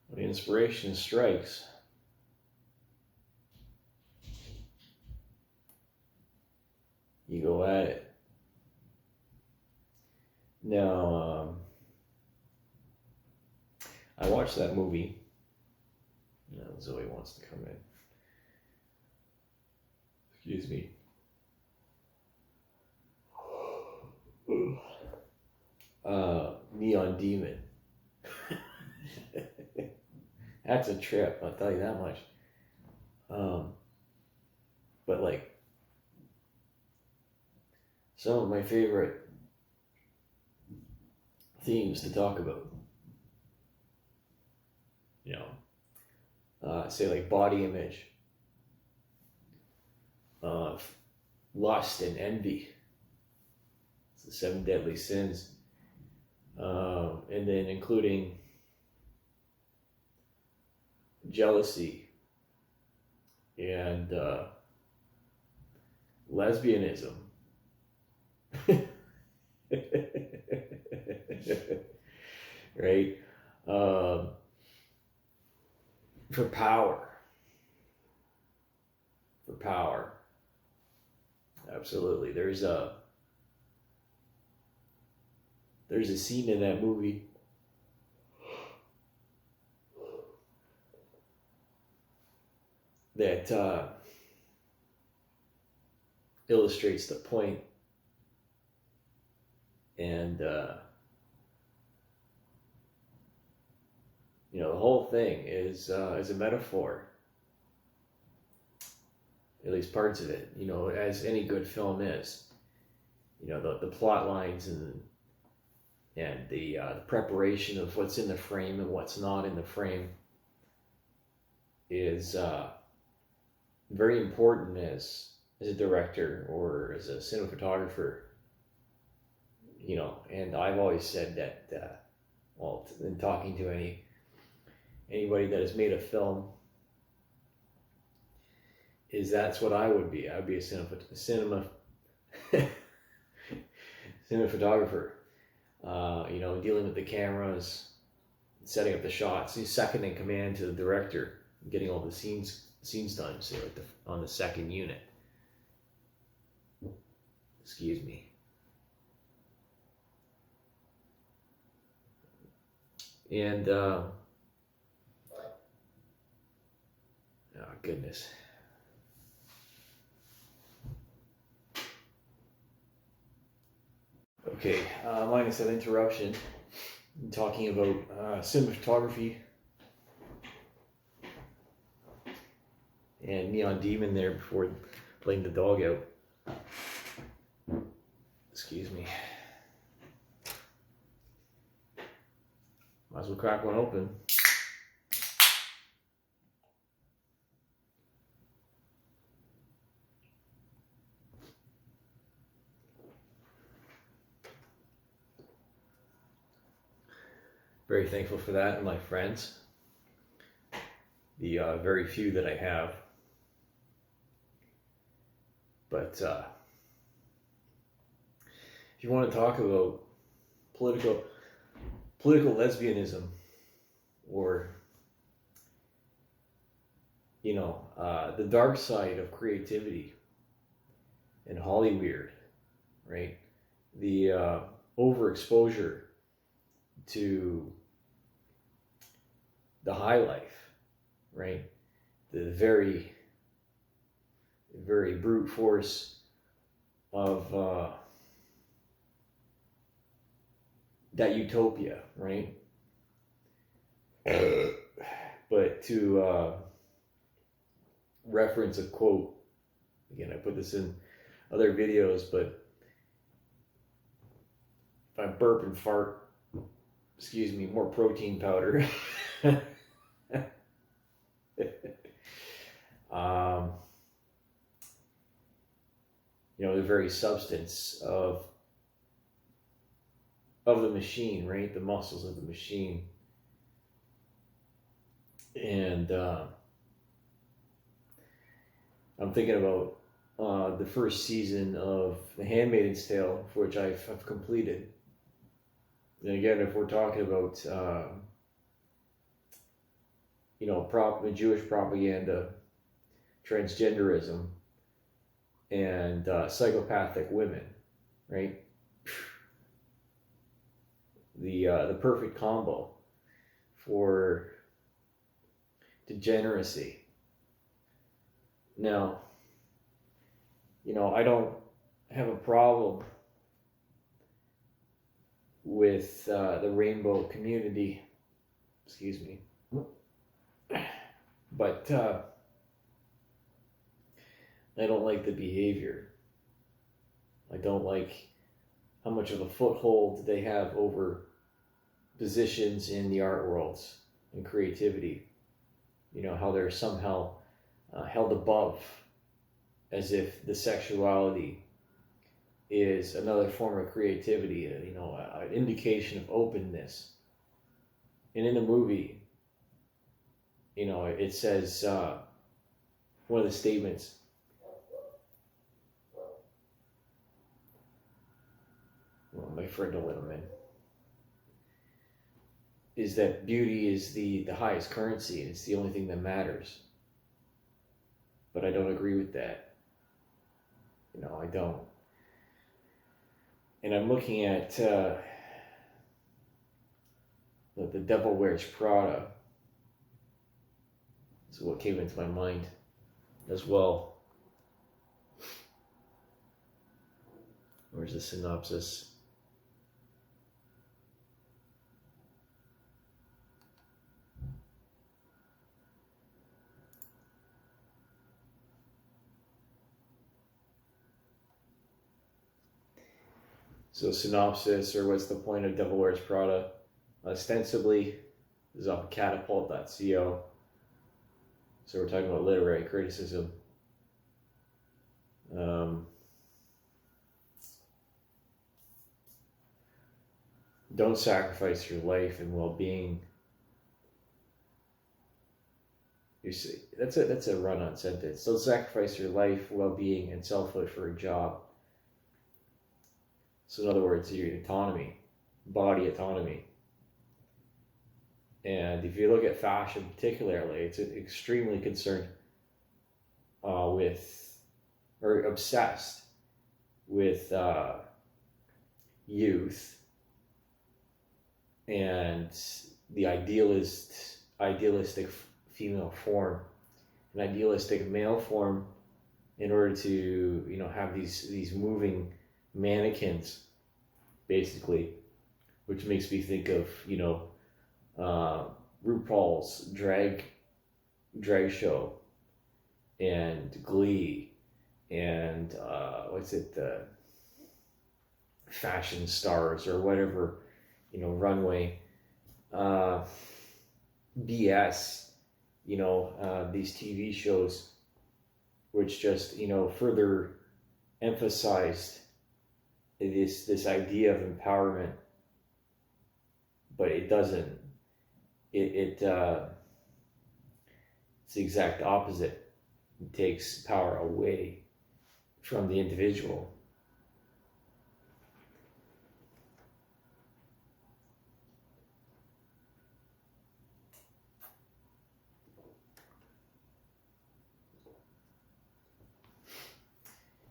When inspiration strikes, you go at it. Now, I watched that movie. Zoe wants to come in. Excuse me. Neon Demon. That's a trip, I'll tell you that much. But like, some of my favorite themes to talk about, say like body image, lust and envy. It's the 7 deadly sins. And then including jealousy and lesbianism. Right? For power. Absolutely. There's a scene in that movie that illustrates the point, and the whole thing is a metaphor, at least parts of it, as any good film is. The plot lines and the preparation of what's in the frame and what's not in the frame is very important as a director or as a cinematographer. And I've always said that, in talking to anybody that has made a film, is that's what I would be. I would be a cinematographer. Dealing with the cameras, setting up the shots. He's second in command to the director, getting all the scenes done. So like on the second unit. Excuse me. And oh goodness. Okay, minus that interruption. I'm talking about cinematography and Neon Demon there before letting the dog out. Excuse me. Might as well crack one open. Very thankful for that and my friends, the very few that I have. But if you want to talk about political lesbianism, or the dark side of creativity and Hollywood, right? The overexposure to the high life, right? The very, very brute force of that utopia, right? But to reference a quote, again, I put this in other videos, but if I burp and fart, excuse me, more protein powder. The very substance of the machine, right? The muscles of the machine. And I'm thinking about the first season of The Handmaid's Tale, which I've completed. And again, if we're talking about Jewish propaganda, transgenderism, and psychopathic women, right? The perfect combo for degeneracy. Now, I don't have a problem with the rainbow community, excuse me, but I don't like the behavior. I don't like how much of a foothold they have over positions in the art worlds and creativity. How they're somehow held above, as if the sexuality is another form of creativity, an indication of openness. And in the movie, it says, one of the statements, well, my friend will let him in, is that beauty is the highest currency and it's the only thing that matters. But I don't agree with that. I don't. And I'm looking at the Devil Wears Prada. That's what came into my mind as well. Where's the synopsis? So synopsis, or what's the point of Devil Wears Prada? Ostensibly, this is off catapult.co. So we're talking about literary criticism. Don't sacrifice your life and well-being. You see, that's a run-on sentence. Don't sacrifice your life, well-being, and selfhood for a job. So in other words, your autonomy, body autonomy. And if you look at fashion particularly, it's extremely concerned or obsessed with youth and the idealistic female form, an idealistic male form, in order to have these moving mannequins, basically, which makes me think of RuPaul's drag show and Glee and Fashion Stars or whatever, runway BS, these TV shows, which just further emphasized this idea of empowerment, but it doesn't. It's the exact opposite. It takes power away from the individual.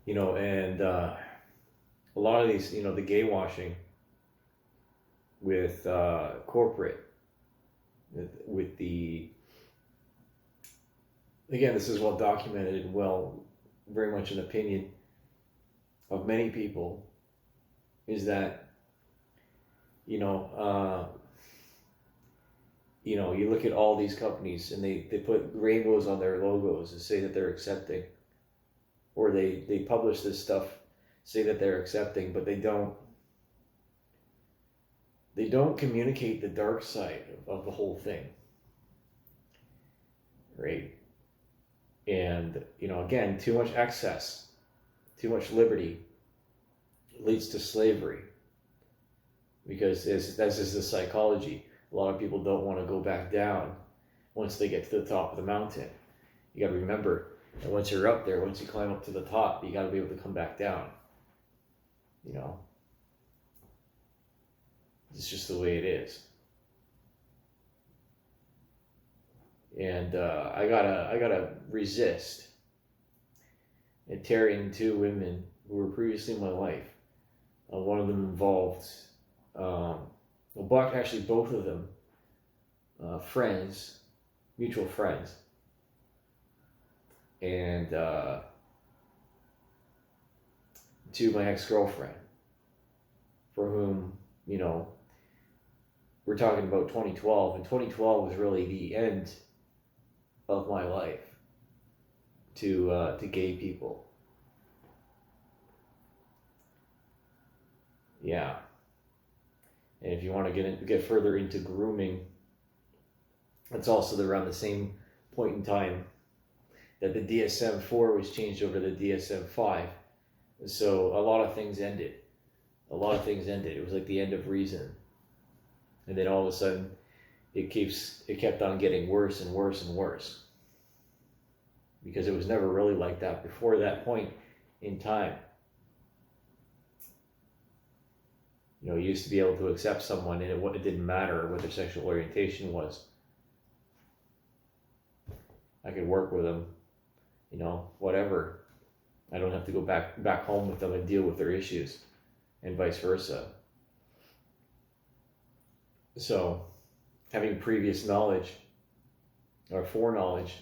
And a lot of these, the gay washing with corporate, with the, again, this is well documented and very much an opinion of many people, is that, you look at all these companies and they put rainbows on their logos and say that they're accepting, or they publish this stuff, say that they're accepting, but they don't communicate the dark side of the whole thing, right? And again, too much excess, too much liberty leads to slavery, because as is the psychology, a lot of people don't want to go back down once they get to the top of the mountain. You got to remember that once you're up there, once you climb up to the top, you got to be able to come back down. It's just the way it is. and I gotta resist and tearing two women who were previously in my life. One of them involved, actually both of them, friends, mutual friends, and to my ex-girlfriend, for whom, we're talking about 2012, and 2012 was really the end of my life to gay people. Yeah. And if you want to get further into grooming, it's also around the same point in time that the DSM-4 was changed over to the DSM-5. So a lot of things ended. It was like the end of reason. And then all of a sudden, it kept on getting worse and worse and worse. Because it was never really like that before that point in time. You used to be able to accept someone, and it didn't matter what their sexual orientation was. I could work with them, whatever. I don't have to go back home with them and deal with their issues, and vice versa. So, having previous knowledge, or foreknowledge,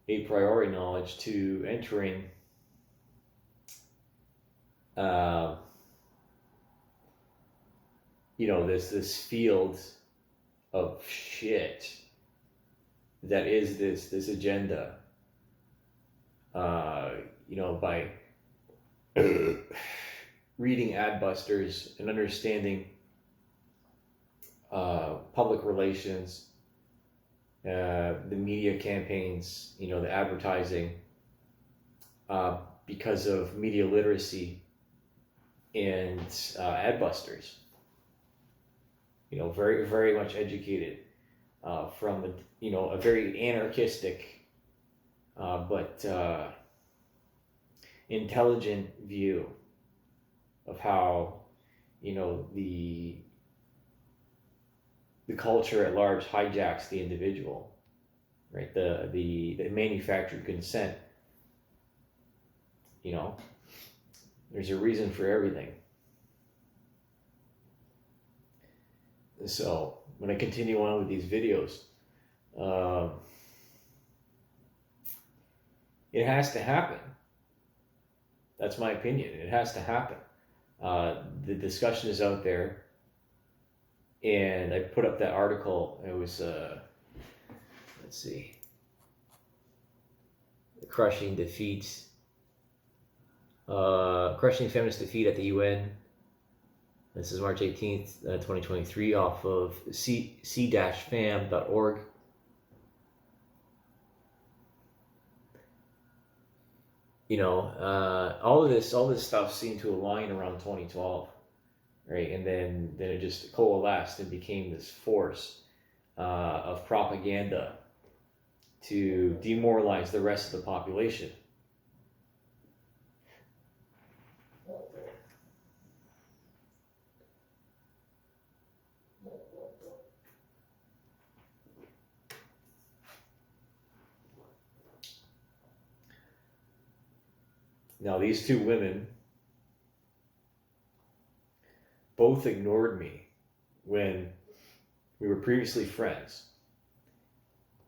a priori knowledge to entering this field of shit that is this agenda, by reading Adbusters and understanding public relations, the media campaigns, the advertising, because of media literacy and Adbusters. Very, very much educated from a very anarchistic but intelligent view of how the culture at large hijacks the individual, right? The manufactured consent. There's a reason for everything. So when I continue on with these videos, it has to happen. That's my opinion. It has to happen. The discussion is out there, and I put up that article. It was, let's see, crushing feminist defeat at the UN. This is March 18th, 2023, off of c-fam.org. All this stuff seemed to align around 2012, right? And then it just coalesced and became this force of propaganda to demoralize the rest of the population. Now, these two women both ignored me when we were previously friends.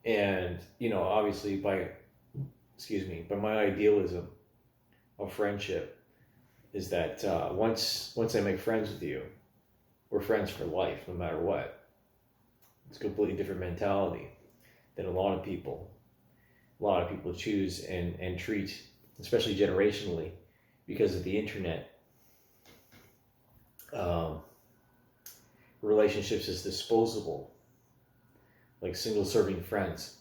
And, obviously by my idealism of friendship is that once I make friends with you, we're friends for life, no matter what. It's a completely different mentality than a lot of people choose and treat, especially generationally, because of the internet. Relationships as disposable, like single-serving friends.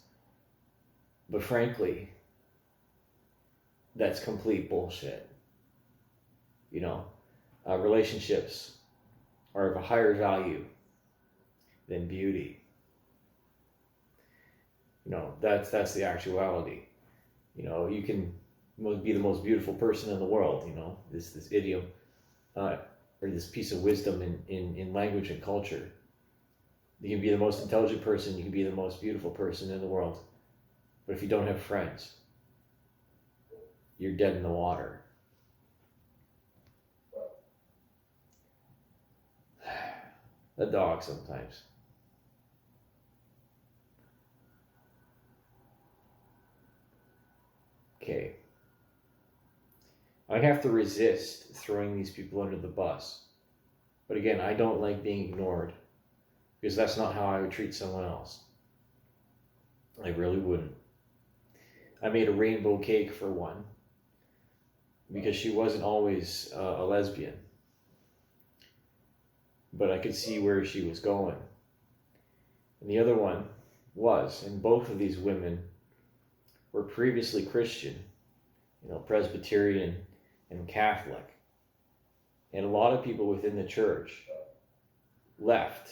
But frankly, that's complete bullshit. Relationships are of a higher value than beauty. That's the actuality. You can be the most beautiful person in the world, this idiom, or this piece of wisdom in language and culture. You can be the most intelligent person, you can be the most beautiful person in the world, but if you don't have friends, you're dead in the water. A dog sometimes. Okay. I have to resist throwing these people under the bus. But again, I don't like being ignored, because that's not how I would treat someone else. I really wouldn't. I made a rainbow cake for one, because she wasn't always a lesbian. But I could see where she was going. And the other one was, and both of these women were previously Christian, Presbyterian and Catholic. And a lot of people within the church left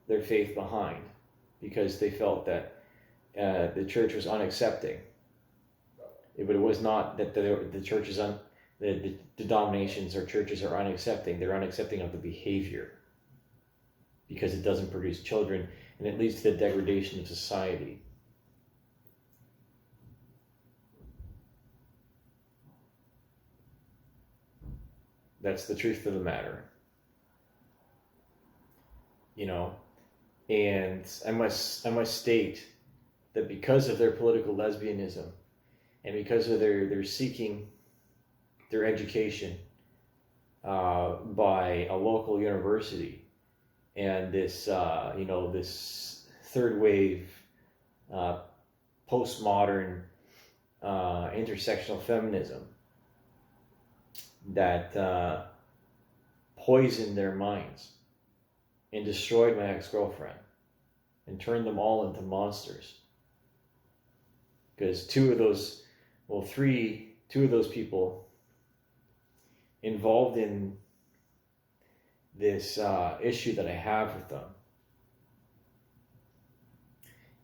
their faith behind because they felt that the church was unaccepting. But it was not that the church is the denominations or churches are unaccepting. They're unaccepting of the behavior because it doesn't produce children, and it leads to the degradation of society. That's the truth of the matter. And I must state that because of their political lesbianism and because of their seeking their education by a local university and this this third wave postmodern intersectional feminism that poisoned their minds and destroyed my ex-girlfriend and turned them all into monsters. Because two of those people involved in this issue that I have with them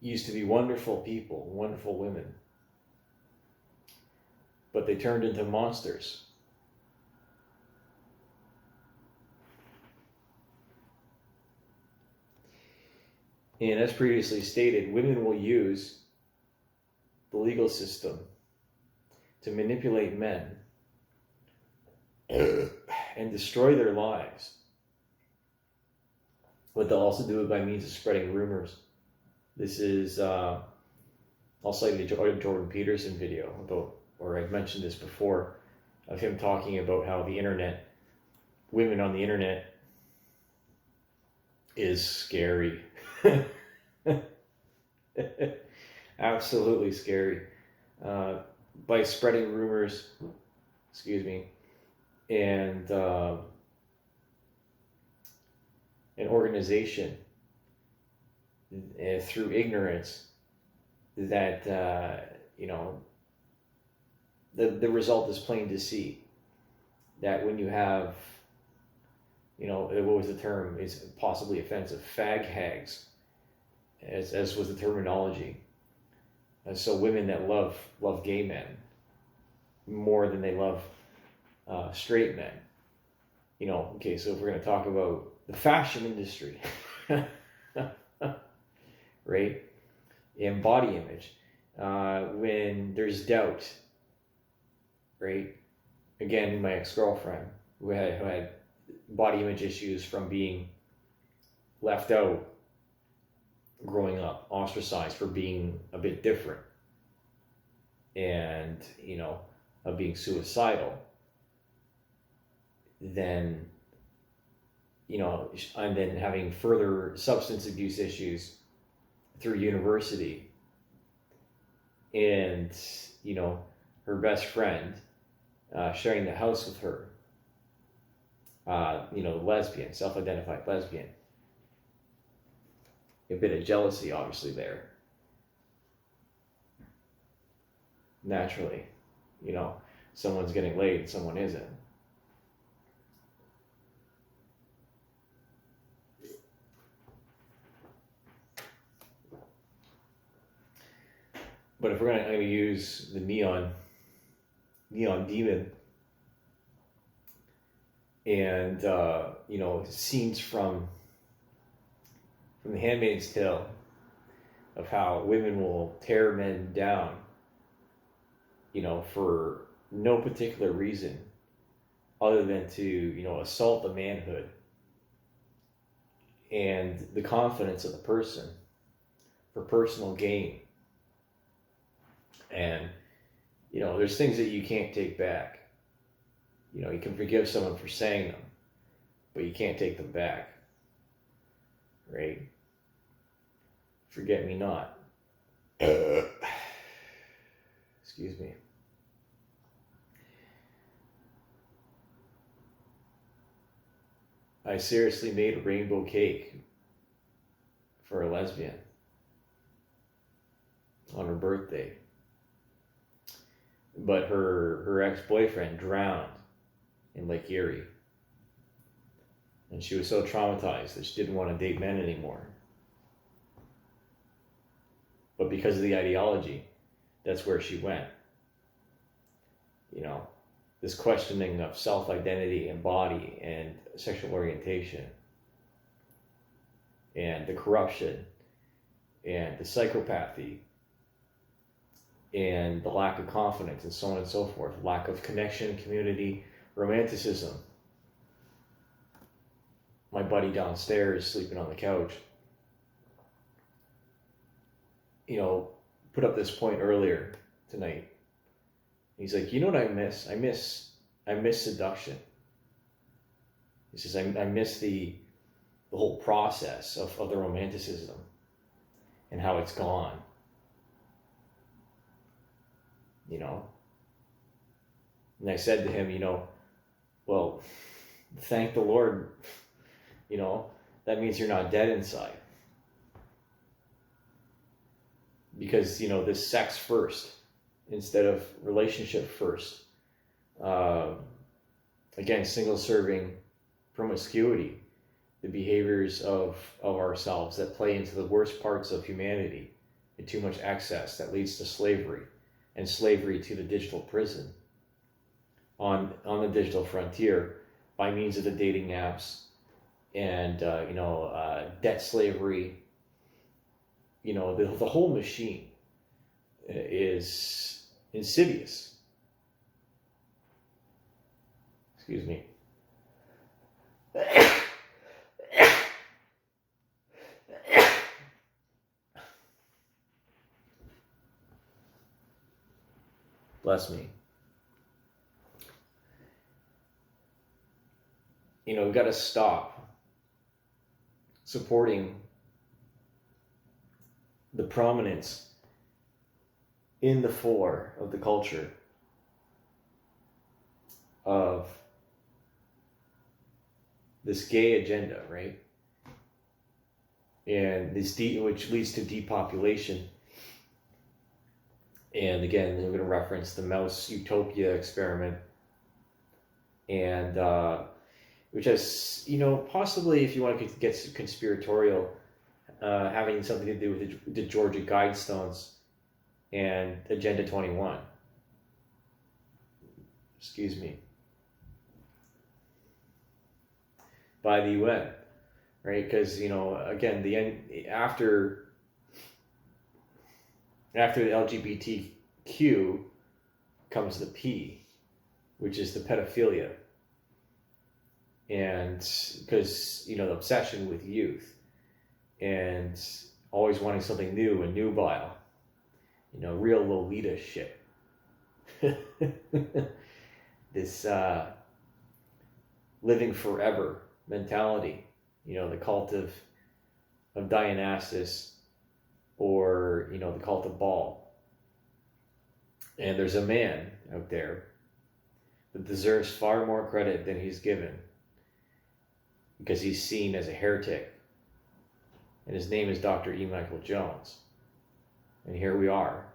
used to be wonderful people, wonderful women, but they turned into monsters. And as previously stated, women will use the legal system to manipulate men and destroy their lives. But they'll also do it by means of spreading rumors. This is, I'll cite a Jordan Peterson video about, or I've mentioned this before, of him talking about how the internet, women on the internet is scary. Absolutely scary. By spreading rumors, and an organization through ignorance that the result is plain to see. That when you have, what was the term? Is possibly offensive. Fag hags, as was the terminology. And so women that love gay men more than they love straight men. Okay, so if we're going to talk about the fashion industry, right? And body image, when there's doubt, right? Again, my ex-girlfriend who had body image issues from being left out growing up, ostracized for being a bit different, and of being suicidal, then and then having further substance abuse issues through university, and her best friend sharing the house with her, lesbian, self-identified lesbian. A bit of jealousy obviously there, naturally. Someone's getting laid and someone isn't. But if we're going to use the neon demon and scenes from from The Handmaid's Tale of how women will tear men down, for no particular reason other than to, assault the manhood and the confidence of the person for personal gain. And, there's things that you can't take back. You can forgive someone for saying them, but you can't take them back. Right? Forget me not. Excuse me. I seriously made a rainbow cake for a lesbian on her birthday. But her ex-boyfriend drowned in Lake Erie. And she was so traumatized that she didn't want to date men anymore. But because of the ideology, that's where she went. This questioning of self-identity and body and sexual orientation and the corruption and the psychopathy and the lack of confidence and so on and so forth, lack of connection, community, romanticism. My buddy downstairs sleeping on the couch, put up this point earlier tonight. He's like, you know what I miss? I miss seduction. He says, I miss the whole process of the romanticism and how it's gone. And I said to him, well, thank the Lord, that means you're not dead inside. Because, this sex first instead of relationship first. Again, single serving promiscuity, the behaviors of ourselves that play into the worst parts of humanity, and too much excess that leads to slavery, and slavery to the digital prison on the digital frontier by means of the dating apps and debt slavery. The whole machine is insidious. Excuse me. Bless me. We've got to stop supporting the prominence in the fore of the culture of this gay agenda, right? And this which leads to depopulation. And again, we're going to reference the mouse utopia experiment, and which has, possibly, if you want to get conspiratorial, having something to do with the Georgia Guidestones and Agenda 21. Excuse me. By the UN, right? Because, again, after the LGBTQ comes the P, which is the pedophilia. And because, the obsession with youth and always wanting something new and nubile, real Lolita shit. This living forever mentality, the cult of Dionysus, or, the cult of Baal. And there's a man out there that deserves far more credit than he's given, because he's seen as a heretic. And his name is Dr. E. Michael Jones. And here we are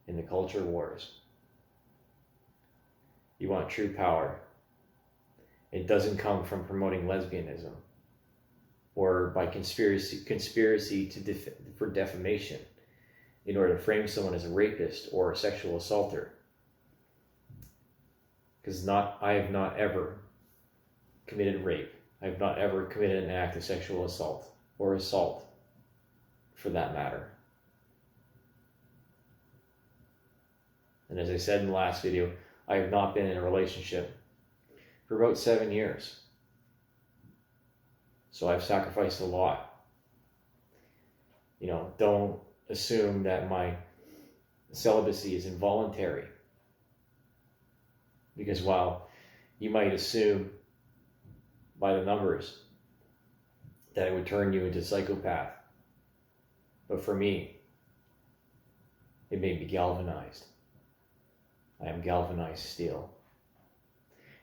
in the culture wars. You want true power. It doesn't come from promoting lesbianism or by conspiracy for defamation in order to frame someone as a rapist or a sexual assaulter. Because I have not ever committed rape. I have not ever committed an act of sexual assault. or assault, for that matter. And as I said in the last video, I have not been in a relationship for about 7 years. So I've sacrificed a lot. You know, don't assume that my celibacy is involuntary. Because while you might assume by the numbers that it would turn you into a psychopath, but for me, it made me galvanized. I am galvanized steel,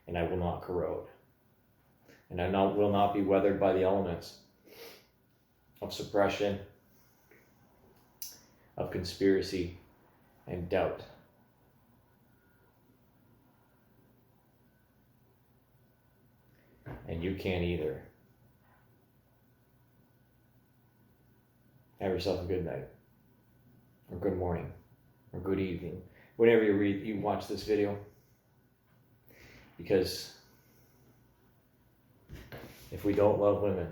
and I will not corrode, and I will not be weathered by the elements of suppression, of conspiracy, and doubt. And you can't either. Have yourself a good night, or good morning, or good evening, whenever you watch this video. Because if we don't love women,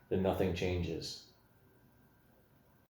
then nothing changes.